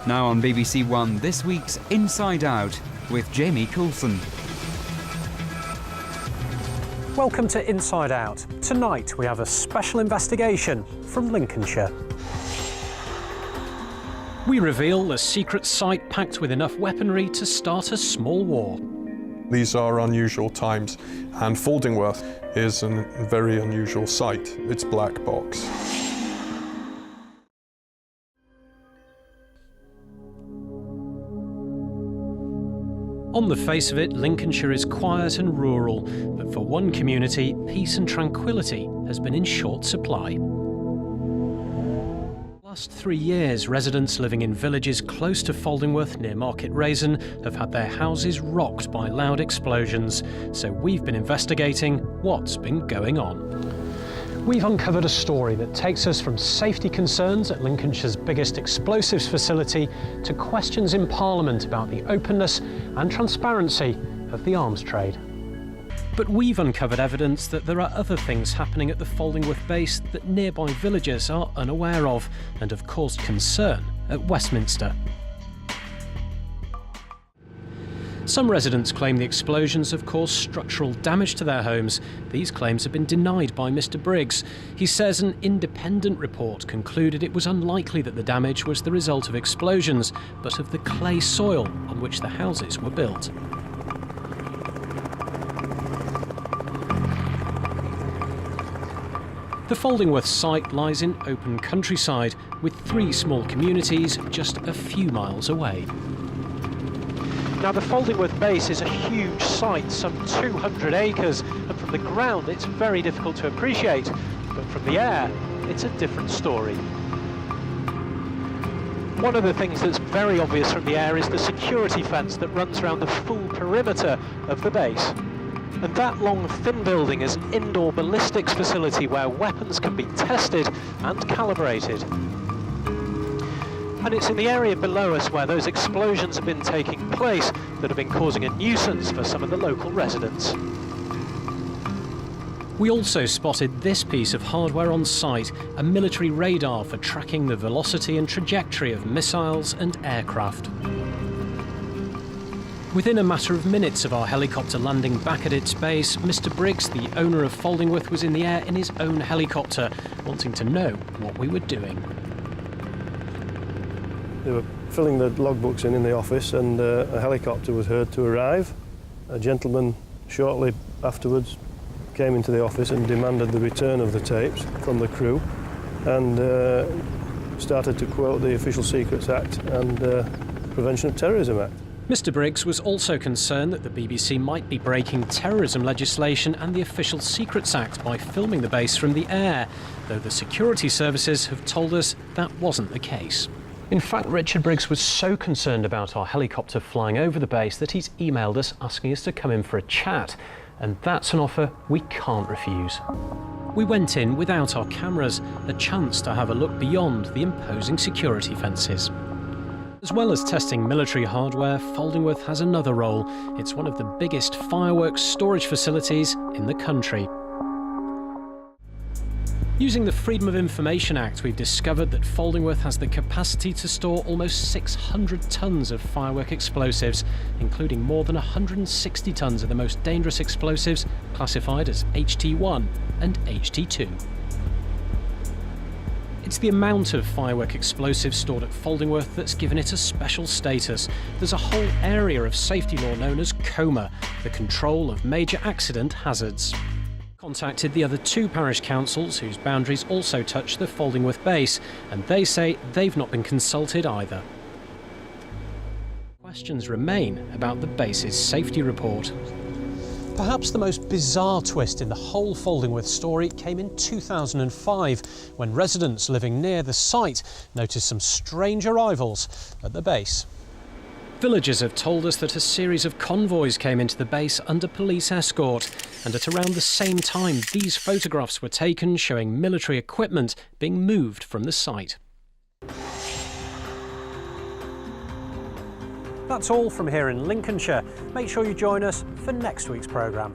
Now on BBC One, this week's Inside Out with Jamie Coulson. Welcome to Inside Out. Tonight we have a special investigation from Lincolnshire. We reveal a secret site packed with enough weaponry to start a small war. These are unusual times, and Faldingworth is a very unusual site. It's black box. On the face of it, Lincolnshire is quiet and rural, but for one community, peace and tranquility has been in short supply. Last 3 years, residents living in villages close to Faldingworth near Market Raisin have had their houses rocked by loud explosions, so we've been investigating what's been going on. We've uncovered a story that takes us from safety concerns at Lincolnshire's biggest explosives facility to questions in Parliament about the openness and transparency of the arms trade. But we've uncovered evidence that there are other things happening at the Faldingworth base that nearby villagers are unaware of and have caused concern at Westminster. Some residents claim the explosions have caused structural damage to their homes. These claims have been denied by Mr. Briggs. He says an independent report concluded it was unlikely that the damage was the result of explosions, but of the clay soil on which the houses were built. The Faldingworth site lies in open countryside, with 3 small communities just a few miles away. Now, the Faldingworth base is a huge site, some 200 acres, and from the ground it's very difficult to appreciate, but from the air it's a different story. One of the things that's very obvious from the air is the security fence that runs around the full perimeter of the base. And that long, thin building is an indoor ballistics facility where weapons can be tested and calibrated. And it's in the area below us where those explosions have been taking place that have been causing a nuisance for some of the local residents. We also spotted this piece of hardware on site, a military radar for tracking the velocity and trajectory of missiles and aircraft. Within a matter of minutes of our helicopter landing back at its base, Mr. Briggs, the owner of Faldingworth, was in the air in his own helicopter, wanting to know what we were doing. They were filling the logbooks in the office, and a helicopter was heard to arrive. A gentleman shortly afterwards came into the office and demanded the return of the tapes from the crew, and started to quote the Official Secrets Act and Prevention of Terrorism Act. Mr. Briggs was also concerned that the BBC might be breaking terrorism legislation and the Official Secrets Act by filming the base from the air, though the security services have told us that wasn't the case. In fact, Richard Briggs was so concerned about our helicopter flying over the base that he's emailed us asking us to come in for a chat, and that's an offer we can't refuse. We went in without our cameras, a chance to have a look beyond the imposing security fences. As well as testing military hardware, Faldingworth has another role. It's one of the biggest fireworks storage facilities in the country. Using the Freedom of Information Act, we've discovered that Faldingworth has the capacity to store almost 600 tonnes of firework explosives, including more than 160 tonnes of the most dangerous explosives classified as HT1 and HT2. It's the amount of firework explosives stored at Faldingworth that's given it a special status. There's a whole area of safety law known as COMA, the Control of Major Accident Hazards. Contacted the other 2 parish councils whose boundaries also touch the Faldingworth base, and they say they've not been consulted either. Questions remain about the base's safety report. Perhaps the most bizarre twist in the whole Faldingworth story came in 2005, when residents living near the site noticed some strange arrivals at the base. Villagers have told us that a series of convoys came into the base under police escort, and at around the same time these photographs were taken showing military equipment being moved from the site. That's all from here in Lincolnshire. Make sure you join us for next week's programme.